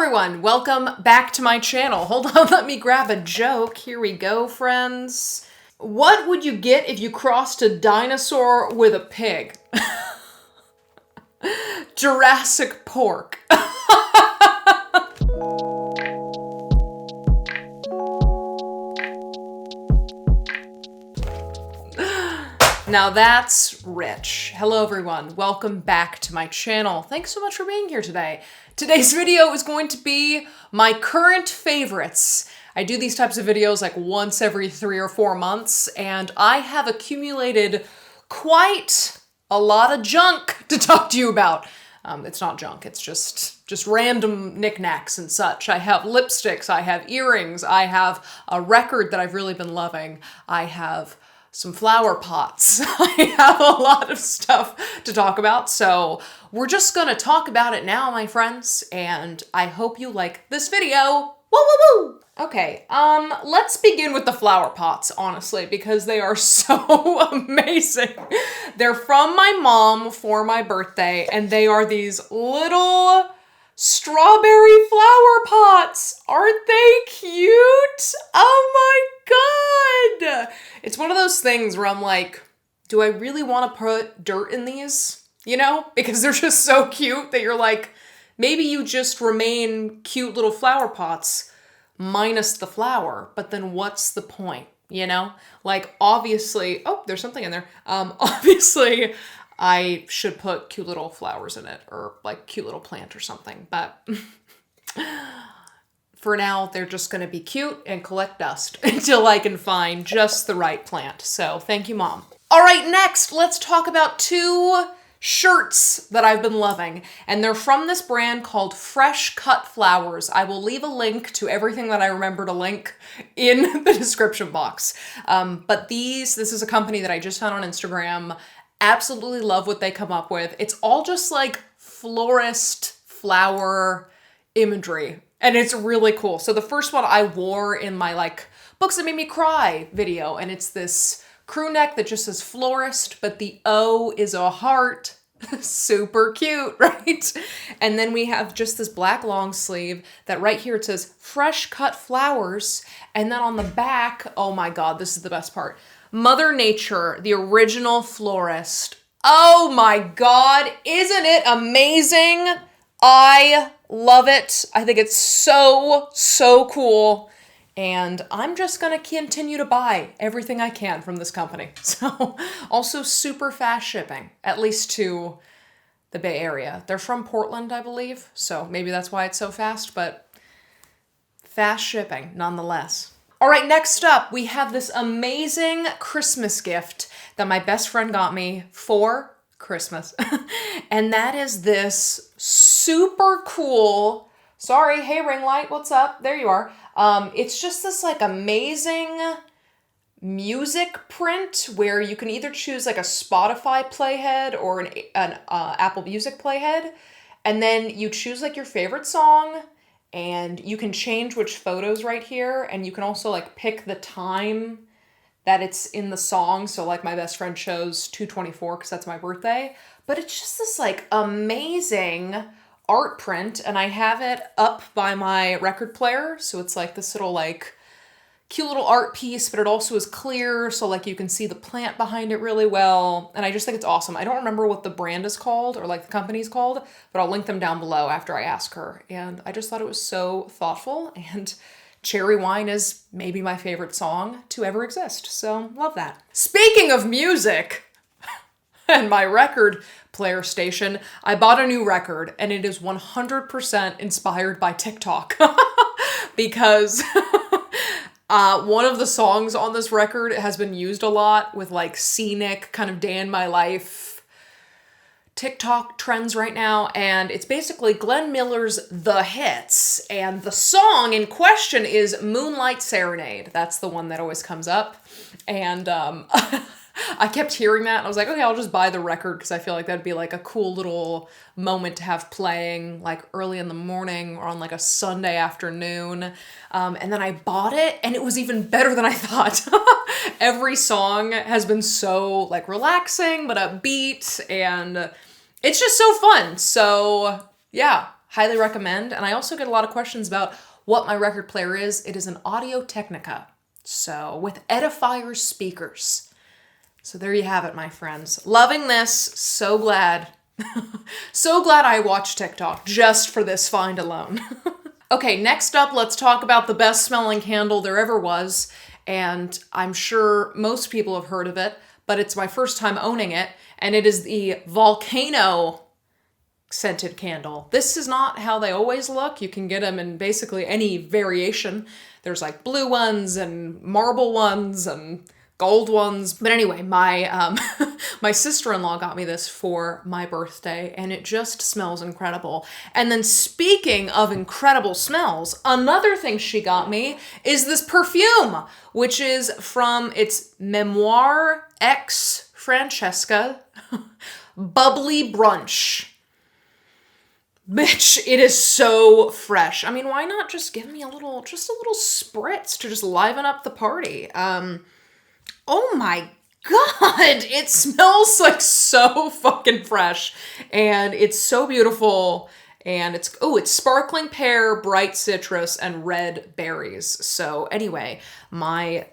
everyone, welcome back to my channel. Hold on, let me grab a joke. Here we go, friends. What would you get if you crossed a dinosaur with a pig? Jurassic pork. Now that's rich. Hello everyone, welcome back to my channel. Thanks so much for being here today. Today's video is going to be my current favorites. I do these types of videos like once every 3 or 4 months, and I have accumulated quite a lot of junk to talk to you about. It's not junk, it's just random knickknacks and such. I have lipsticks, I have earrings, I have a record that I've really been loving, I have some flower pots. I have a lot of stuff to talk about, so we're just gonna talk about it now, my friends, and I hope you like this video. Woo woo woo! Okay, let's begin with the flower pots, honestly, because they are so amazing. They're from my mom for my birthday, and they are these little strawberry flower pots. Aren't they cute? Oh my god! It's one of those things where I'm like, do I really want to put dirt in these? You know? Because they're just so cute that you're like, maybe you just remain cute little flower pots minus the flower, but then what's the point? You know? Like, obviously, oh, there's something in there. Obviously, I should put cute little flowers in it, or like cute little plant or something, but for now, they're just gonna be cute and collect dust until I can find just the right plant. So thank you, Mom. All right, next, let's talk about 2 shirts that I've been loving, and they're from this brand called Fresh Cut Flowers. I will leave a link to everything that I remember to link in the description box. But this is a company that I just found on Instagram. Absolutely love what they come up with. It's all just like florist flower imagery, and it's really cool. So the first one I wore in my like books that made me cry video, and it's this crew neck that just says florist, but the O is a heart. Super cute, right? And then we have just this black long sleeve that right here it says Fresh Cut Flowers, and then on the back, oh my god, this is the best part. Mother Nature, the original florist. Oh my god, isn't it amazing? I love it. I think it's so cool. And I'm just gonna continue to buy everything I can from this company. So, also super fast shipping, at least to the Bay Area. They're from Portland, I believe, so maybe that's why it's so fast, but fast shipping nonetheless. All right, next up, we have this amazing Christmas gift that my best friend got me for Christmas. And that is this super cool, sorry, hey ring light, what's up? There you are. It's just this like amazing music print where you can either choose like a Spotify playhead or an Apple Music playhead. And then you choose like your favorite song, and you can change which photos right here, and you can also like pick the time that it's in the song. So like my best friend chose 2/24 because that's my birthday. But it's just this like amazing art print, and I have it up by my record player. So it's like this little like cute little art piece, but it also is clear, so like you can see the plant behind it really well. And I just think it's awesome. I don't remember what the brand is called or like the company's called, but I'll link them down below after I ask her. And I just thought it was so thoughtful, and Cherry Wine is maybe my favorite song to ever exist. So love that. Speaking of music and my record player station, I bought a new record, and it is 100% inspired by TikTok because one of the songs on this record has been used a lot with like scenic kind of day in my life TikTok trends right now, and it's basically Glenn Miller's The Hits, and the song in question is Moonlight Serenade. That's the one that always comes up, and I kept hearing that, and I was like, okay, I'll just buy the record because I feel like that'd be like a cool little moment to have playing like early in the morning or on like a Sunday afternoon. And then I bought it, and it was even better than I thought. Every song has been so like relaxing but upbeat, and it's just so fun. So yeah, Highly recommend. And I also get a lot of questions about what my record player is. It is an Audio-Technica. So with Edifier speakers. So there you have it, my friends. Loving this. So glad. So glad I watched TikTok just for this find alone. Okay, next up, let's talk about the best smelling candle there ever was. And I'm sure most people have heard of it, but it's my first time owning it. And it is the Volcano scented candle. This is not how they always look. You can get them in basically any variation. There's like blue ones and marble ones and gold ones. But anyway, my my sister-in-law got me this for my birthday, and it just smells incredible. And then speaking of incredible smells, another thing she got me is this perfume, which is from its Memoir X Francesca Bubbly Brunch. Bitch, it is so fresh. I mean, why not just give me just a little spritz to just liven up the party? Oh my God, it smells like so fucking fresh, and it's so beautiful, and it's sparkling pear, bright citrus, and red berries. So anyway, my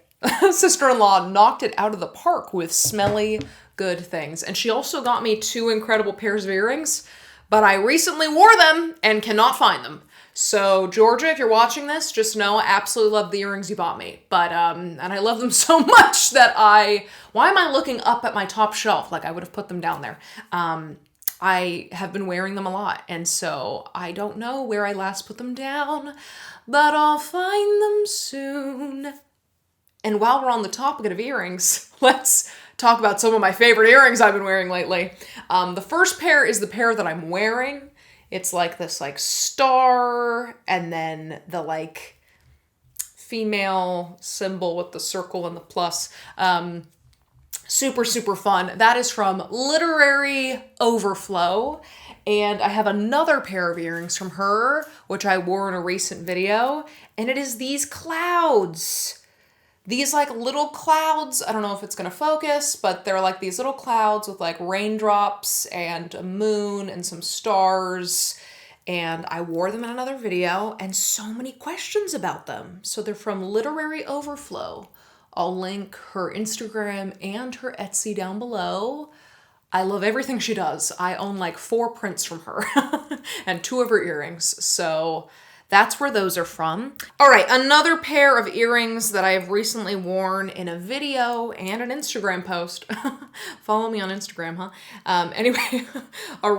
sister-in-law knocked it out of the park with smelly good things. And she also got me 2 incredible pairs of earrings, but I recently wore them and cannot find them. So Georgia, if you're watching this, just know I absolutely love the earrings you bought me. But, and I love them so much that why am I looking up at my top shelf? Like I would have put them down there. I have been wearing them a lot. And so I don't know where I last put them down, but I'll find them soon. And while we're on the topic of earrings, let's talk about some of my favorite earrings I've been wearing lately. The first pair is the pair that I'm wearing. It's like this like star and then the like female symbol with the circle and the plus. Super, super fun. That is from Literary Overflow. And I have another pair of earrings from her, which I wore in a recent video. And it is these clouds. These like little clouds, I don't know if it's gonna focus, but they're like these little clouds with like raindrops and a moon and some stars. And I wore them in another video and so many questions about them. So they're from Literary Overflow. I'll link her Instagram and her Etsy down below. I love everything she does. I own like 4 prints from her and 2 of her earrings. So that's where those are from. All right, another pair of earrings that I have recently worn in a video and an Instagram post. Follow me on Instagram, huh? Anyway, I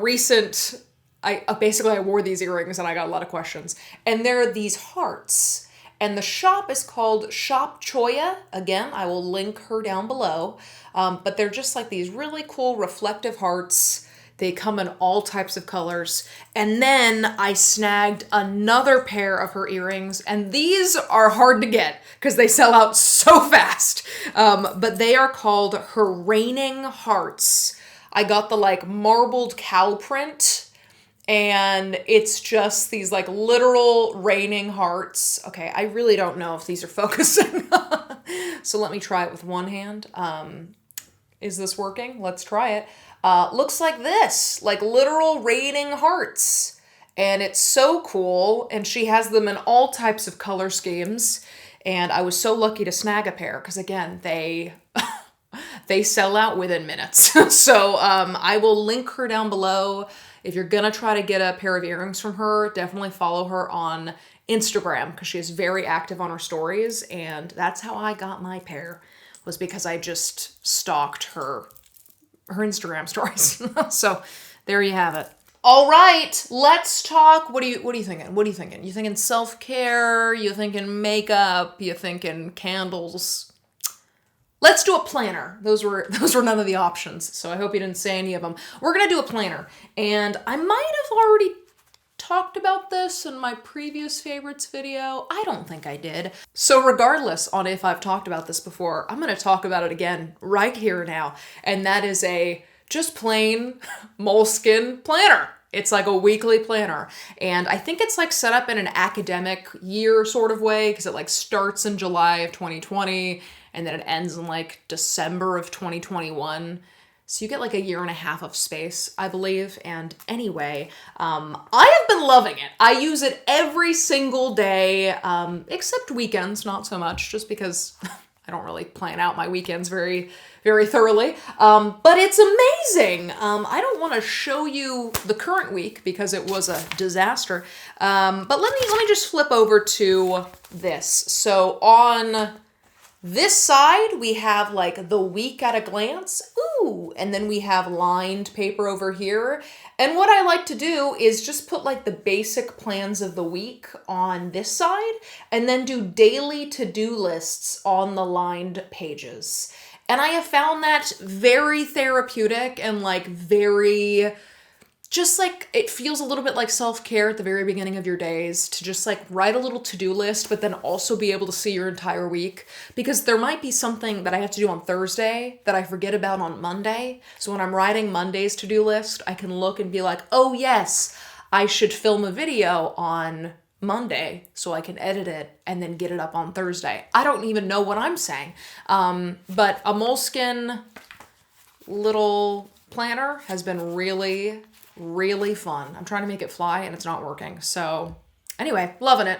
wore these earrings and I got a lot of questions. And they're these hearts. And the shop is called Shop Choya. Again, I will link her down below. But they're just like these really cool reflective hearts. They come in all types of colors. And then I snagged another pair of her earrings, and these are hard to get because they sell out so fast. But they are called her Raining Hearts. I got the like marbled cow print, and it's just these like literal raining hearts. Okay, I really don't know if these are focusing. So let me try it with one hand. Is this working? Let's try it. Looks like this, like literal raining hearts. And it's so cool. And she has them in all types of color schemes. And I was so lucky to snag a pair because again, they sell out within minutes. So I will link her down below. If you're gonna try to get a pair of earrings from her, definitely follow her on Instagram because she is very active on her stories. And that's how I got my pair, was because I just stalked her Instagram stories. So there you have it. All right, let's talk. What are you thinking? What are you thinking? You thinking self-care? You thinking makeup? You thinking candles? Let's do a planner. Those were none of the options. So I hope you didn't say any of them. We're gonna do a planner, and I might have already talked about this in my previous favorites video. I don't think I did. So regardless on if I've talked about this before, I'm gonna talk about it again right here now. And that is a just plain Moleskine planner. It's like a weekly planner. And I think it's like set up in an academic year sort of way because it like starts in July of 2020 and then it ends in like December of 2021. So you get like a year and a half of space, I believe. And anyway, I have been loving it. I use it every single day, except weekends, not so much, just because I don't really plan out my weekends very, very thoroughly. But it's amazing. I don't want to show you the current week because it was a disaster. But let me just flip over to this. So on this side, we have like the week at a glance. Ooh, and then we have lined paper over here. And what I like to do is just put like the basic plans of the week on this side and then do daily to-do lists on the lined pages. And I have found that very therapeutic and like very, just like, it feels a little bit like self-care at the very beginning of your days to just like write a little to-do list, but then also be able to see your entire week. Because there might be something that I have to do on Thursday that I forget about on Monday. So when I'm writing Monday's to-do list, I can look and be like, oh yes, I should film a video on Monday so I can edit it and then get it up on Thursday. I don't even know what I'm saying. But a Moleskine little planner has been really fun. I'm trying to make it fly and it's not working. So anyway, loving it.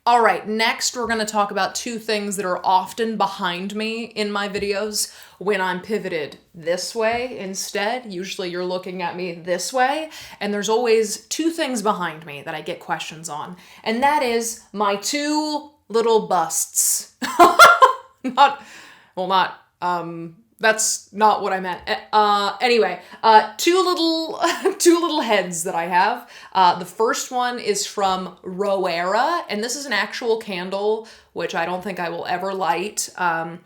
All right, next we're going to talk about two things that are often behind me in my videos when I'm pivoted this way instead. Usually you're looking at me this way, and there's always two things behind me that I get questions on. And that is my two little busts. That's not what I meant. Anyway, two little heads that I have. The first one is from Roera, and this is an actual candle, which I don't think I will ever light, because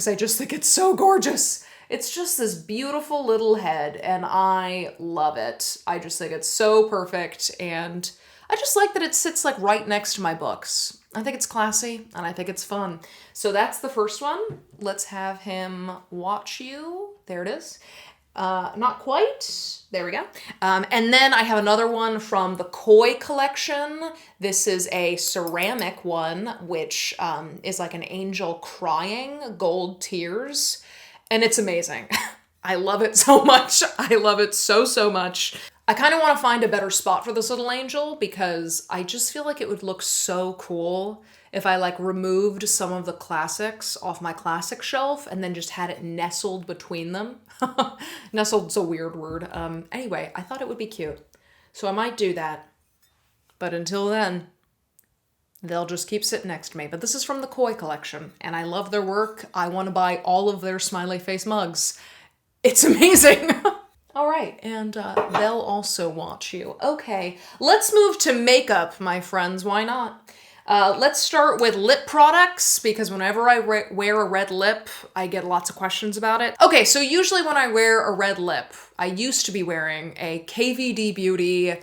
I just think it's so gorgeous. It's just this beautiful little head, and I love it. I just think it's so perfect, and I just like that it sits like right next to my books. I think it's classy and I think it's fun. So that's the first one. Let's have him watch you. There it is. Not quite. There we go. And then I have another one from the Koi collection. This is a ceramic one, which is like an angel crying, gold tears. And it's amazing. I love it so much. I love it so much. I kind of want to find a better spot for this little angel because I just feel like it would look so cool if I like removed some of the classics off my classic shelf and then just had it nestled between them. Nestled's a weird word. Anyway, I thought it would be cute. So I might do that. But until then, they'll just keep sitting next to me. But this is from the Koi collection and I love their work. I want to buy all of their smiley face mugs. It's amazing. All right, and they'll also watch you. Okay, let's move to makeup, my friends. Why not? Let's start with lip products, because whenever I wear a red lip, I get lots of questions about it. Okay, so usually when I wear a red lip, I used to be wearing a KVD Beauty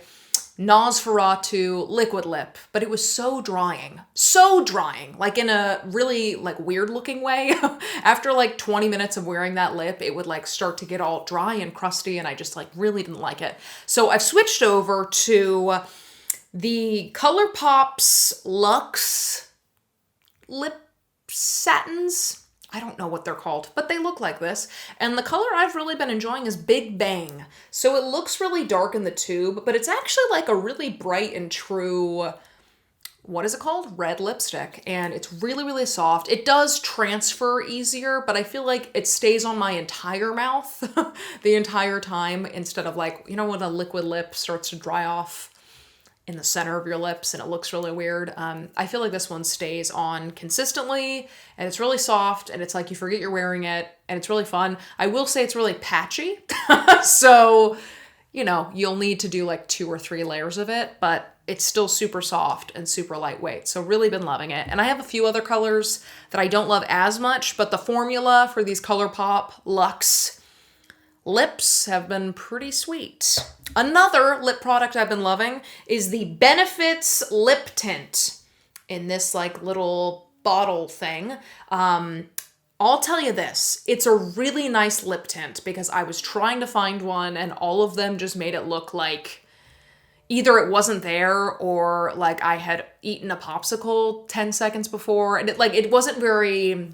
Nosferatu liquid lip, but it was so drying, like in a really like weird looking way. After like 20 minutes of wearing that lip, it would like start to get all dry and crusty, and I just like really didn't like it. So I've switched over to the Colourpop's Luxe lip satins. I don't know what they're called, but they look like this. And the color I've really been enjoying is Big Bang. So it looks really dark in the tube, but it's actually like a really bright and true, what is it called? Red lipstick. And it's really soft. It does transfer easier, but I feel like it stays on my entire mouth the entire time instead of like, you know, when a liquid lip starts to dry off in the center of your lips and it looks really weird. I feel like this one stays on consistently and it's really soft and it's like you forget you're wearing it and it's really fun. I will say it's really patchy. So, you know, you'll need to do like 2 or 3 layers of it, but it's still super soft and super lightweight. So really been loving it. And I have a few other colors that I don't love as much, but the formula for these Colourpop Luxe lips have been pretty sweet. Another lip product I've been loving is the Benefits Lip Tint in this like little bottle thing. I'll tell you this, it's a really nice lip tint because I was trying to find one and all of them just made it look like either it wasn't there or like I had eaten a popsicle 10 seconds before, and it wasn't very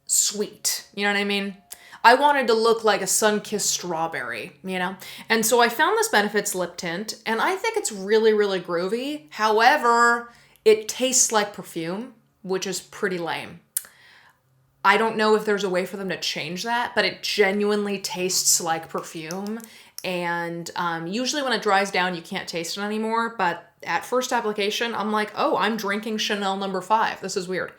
sweet. You know what I mean? I wanted to look like a sun-kissed strawberry, you know? And so I found this Benefits lip tint, and I think it's really, really groovy. However, it tastes like perfume, which is pretty lame. I don't know if there's a way for them to change that, but it genuinely tastes like perfume. And usually when it dries down, you can't taste it anymore. But at first application, I'm like, oh, I'm drinking Chanel No. 5. This is weird.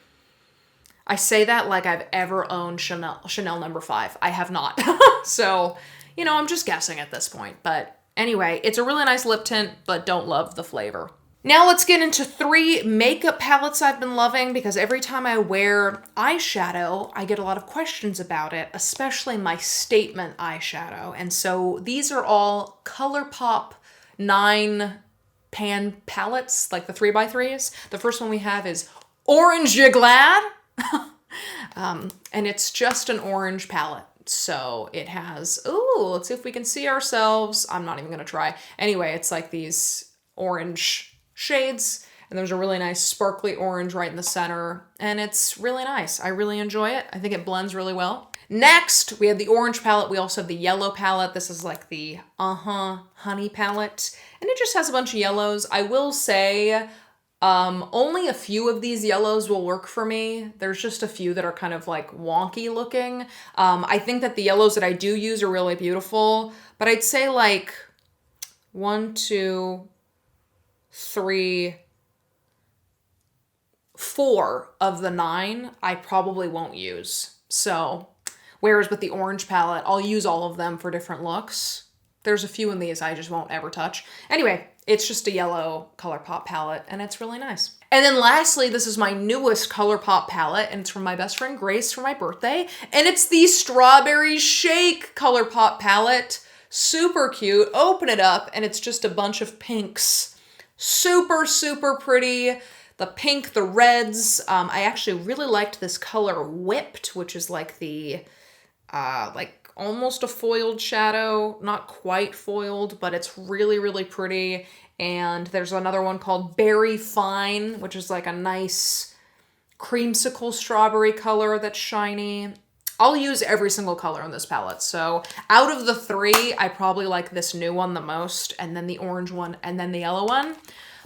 I say that like I've ever owned Chanel No. 5. I have not. So, you know, I'm just guessing at this point. But anyway, it's a really nice lip tint, but don't love the flavor. Now let's get into 3 makeup palettes I've been loving, because every time I wear eyeshadow, I get a lot of questions about it, especially my statement eyeshadow. And so these are all Colourpop 9 pan palettes, like the 3x3s. The first one we have is Orange Ya Glad. And it's just an orange palette. So it has, ooh, let's see if we can see ourselves. I'm not even gonna try. Anyway, it's like these orange shades, and there's a really nice sparkly orange right in the center, and it's really nice. I really enjoy it. I think it blends really well. Next, we have the orange palette. We also have the yellow palette. This is like the honey palette, and it just has a bunch of yellows. I will say only a few of these yellows will work for me. There's just a few that are kind of like wonky looking. I think that the yellows that I do use are really beautiful, but I'd say like 1, 2, 3, 4 of the 9 I probably won't use. So, whereas with the orange palette, I'll use all of them for different looks. There's a few in these I just won't ever touch. Anyway, it's just a yellow Colourpop palette, and it's really nice. And then lastly, this is my newest Colourpop palette, and it's from my best friend Grace for my birthday, and it's the Strawberry Shake Colourpop palette. Super cute. Open it up, and it's just a bunch of pinks. Super, super pretty. The pink, the reds. I actually really liked this color Whipped, which is like the, like almost a foiled shadow. Not quite foiled, but it's really, really pretty. And there's another one called Berry Fine, which is like a nice creamsicle strawberry color that's shiny. I'll use every single color in this palette. So out of the 3, I probably like this new one the most, and then the orange one, and then the yellow one.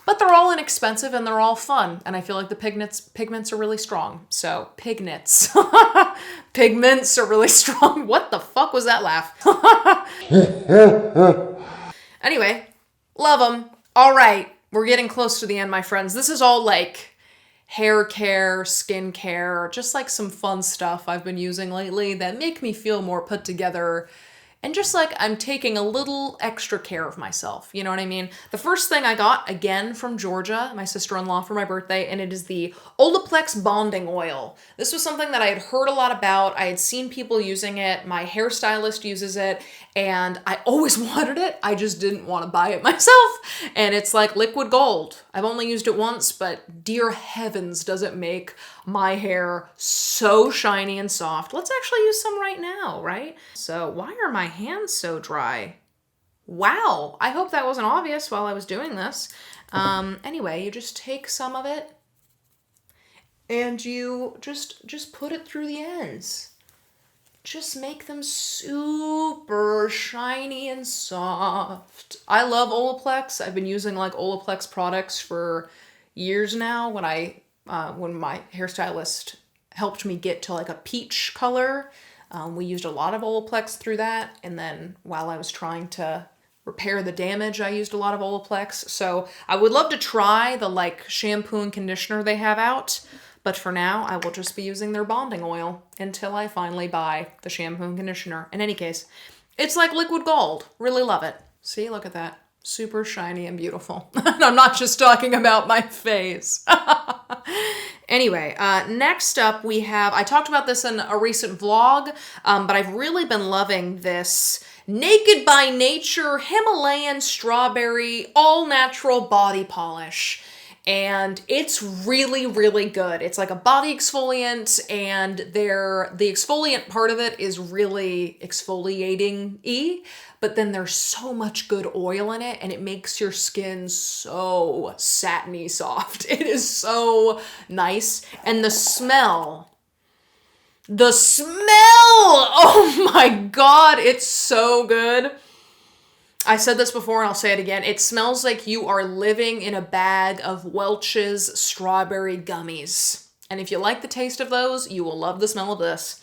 But they're all inexpensive and they're all fun. And I feel like the pigments are really strong. So pigments. Pigments are really strong. What the fuck was that laugh? Anyway, love them. All right, we're getting close to the end, my friends. This is all like hair care, skin care, just like some fun stuff I've been using lately that make me feel more put together. And just like I'm taking a little extra care of myself, you know what I mean? The first thing I got, again, from Georgia, my sister-in-law, for my birthday, and it is the Olaplex Bonding Oil. This was something that I had heard a lot about. I had seen people using it. My hairstylist uses it, and I always wanted it. I just didn't want to buy it myself. And it's like liquid gold. I've only used it once, but dear heavens, does it make my hair so shiny and soft. Let's actually use some right now, right? So why are my hands so dry? Wow, I hope that wasn't obvious while I was doing this. Anyway, you just take some of it and you just put it through the ends. Just make them super shiny and soft. I love Olaplex. I've been using like Olaplex products for years now. When my hairstylist helped me get to like a peach color, we used a lot of Olaplex through that. And then while I was trying to repair the damage, I used a lot of Olaplex. So I would love to try the like shampoo and conditioner they have out. But for now, I will just be using their bonding oil until I finally buy the shampoo and conditioner. In any case, it's like liquid gold. Really love it. See, look at that. Super shiny and beautiful. And I'm not just talking about my face. Anyway, next up we have, I talked about this in a recent vlog, but I've really been loving this Naked by Nature Himalayan Strawberry All Natural Body Polish. And it's really, really good. It's like a body exfoliant, and the exfoliant part of it is really exfoliating-y, but then there's so much good oil in it, and it makes your skin so satiny soft. It is so nice. And the smell, The smell! Oh my God, it's so good. I said this before and I'll say it again. It smells like you are living in a bag of Welch's strawberry gummies. And if you like the taste of those, you will love the smell of this.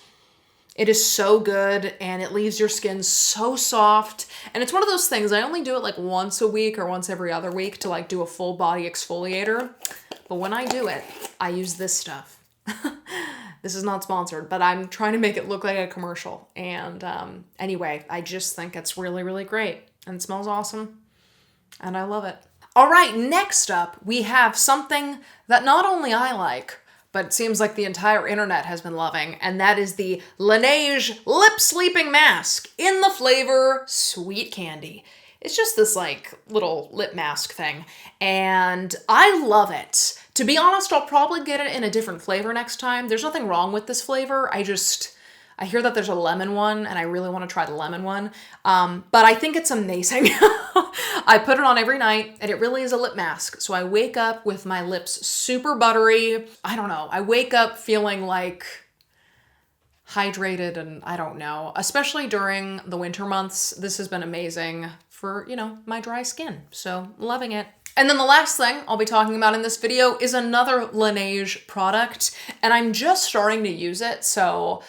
It is so good and it leaves your skin so soft. And it's one of those things, I only do it like once a week or once every other week to like do a full body exfoliator. But when I do it, I use this stuff. This is not sponsored, but I'm trying to make it look like a commercial. And anyway, I just think it's really, really great. And it smells awesome. And I love it. All right, next up, we have something that not only I like, but it seems like the entire internet has been loving, and that is the Laneige Lip Sleeping Mask in the flavor Sweet Candy. It's just this like little lip mask thing, and I love it. To be honest, I'll probably get it in a different flavor next time. There's nothing wrong with this flavor. I hear that there's a lemon one, and I really want to try the lemon one. But I think it's amazing. I put it on every night, and it really is a lip mask. So I wake up with my lips super buttery. I don't know. I wake up feeling like hydrated, and I don't know. Especially during the winter months, this has been amazing for, my dry skin. So loving it. And then the last thing I'll be talking about in this video is another Laneige product, and I'm just starting to use it, so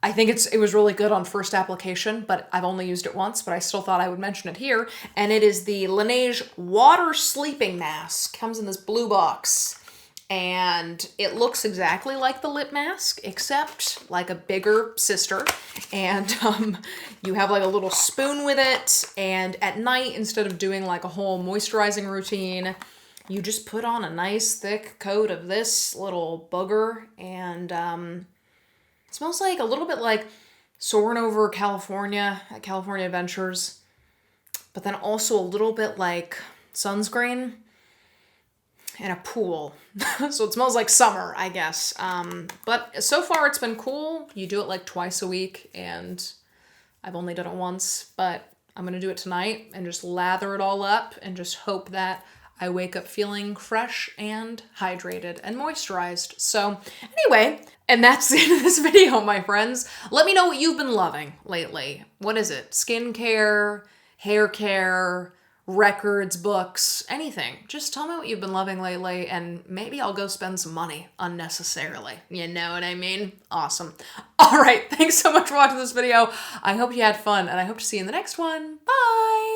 I think it was really good on first application, but I've only used it once, but I still thought I would mention it here. And it is the Laneige Water Sleeping Mask. Comes in this blue box. And it looks exactly like the lip mask, except like a bigger sister. And you have like a little spoon with it. And at night, instead of doing like a whole moisturizing routine, you just put on a nice thick coat of this little booger. And it smells like a little bit like Soarin' Over California at California Adventures, but then also a little bit like sunscreen in a pool. So it smells like summer, I guess. But so far it's been cool. You do it like twice a week, and I've only done it once, but I'm gonna do it tonight and just lather it all up and just hope that I wake up feeling fresh and hydrated and moisturized. So anyway, and that's the end of this video, my friends. Let me know what you've been loving lately. What is it? Skincare, hair care, records, books, anything. Just tell me what you've been loving lately, and maybe I'll go spend some money unnecessarily. You know what I mean? Awesome. All right, thanks so much for watching this video. I hope you had fun, and I hope to see you in the next one. Bye!